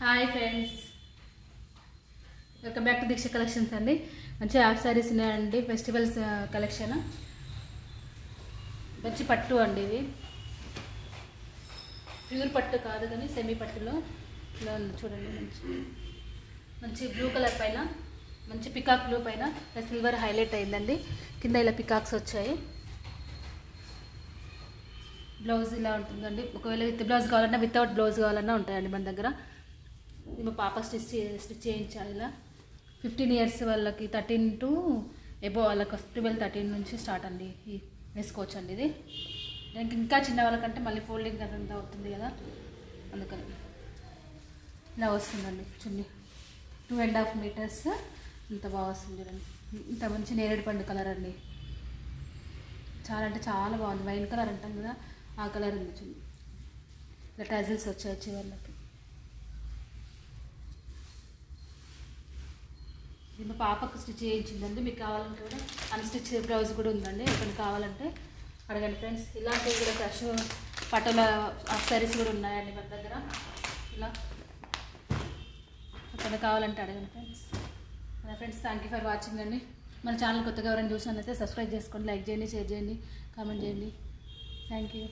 Hi friends, welcome back to Deeksha collections అండి. మంచి half saris ఉన్నాయండి. Festivals collection. మంచి పట్టు అండి. ఇది ప్యూర్ పట్టు కాదు కానీ సెమీ పట్టులో ఇలా ఉంది చూడండి. మంచి బ్లూ కలర్ పైన మంచి పికాక్ బ్లూ పైన సిల్వర్ హైలైట్ అయిందండి. కింద ఇలా పికాక్స్ వచ్చాయి. బ్లౌజ్ ఇలా ఉంటుందండి. ఒకవేళ విత్ బ్లౌజ్ కావాలన్నా వితౌట్ బ్లౌజ్ కావాలన్నా ఉంటాయండి మన దగ్గర. ఇది మా పాప స్టిచ్ చేయించాలి. ఇలా 15 years వాళ్ళకి 13 to ఎబో వాళ్ళకి 12-13 నుంచి స్టార్ట్ అండి. వేసుకోవచ్చు అండి. ఇది దానికి ఇంకా చిన్న వాళ్ళకంటే మళ్ళీ ఫోల్డింగ్ అదంతా అవుతుంది కదా, అందుకని ఇలా వస్తుందండి. చున్నీ 2.5 meters ఇంత బాగా వస్తుంది చూడండి. ఇంత మంచి నేరేడు పండు కలర్ అండి. చాలా అంటే చాలా బాగుంది. వైన్ కలర్ అంటాం కదా, ఆ కలర్ ఉంది చున్నీ. ఇలా టజిల్స్ వచ్చి వాళ్ళకి. ఇది మా పాపకు స్టిచ్ చేయించిందండి. మీకు కావాలంటే కూడా అన్స్టిచ్ బ్లౌజ్ కూడా ఉందండి. ఎక్కడ కావాలంటే అడగండి ఫ్రెండ్స్. ఇలాంటివి కూడా ఫ్రెష్ పట్టుల హాఫ్ సారీస్ కూడా ఉన్నాయండి మన దగ్గర. ఇలా ఎక్కడ కావాలంటే అడగండి ఫ్రెండ్స్. అలా friends, thank you for watching అండి. మన ఛానల్ కొత్తగా ఎవరైనా చూసినట్లయితే సబ్స్క్రైబ్ చేసుకోండి, లైక్ చేయండి, షేర్ చేయండి, కామెంట్ చేయండి. Thank you.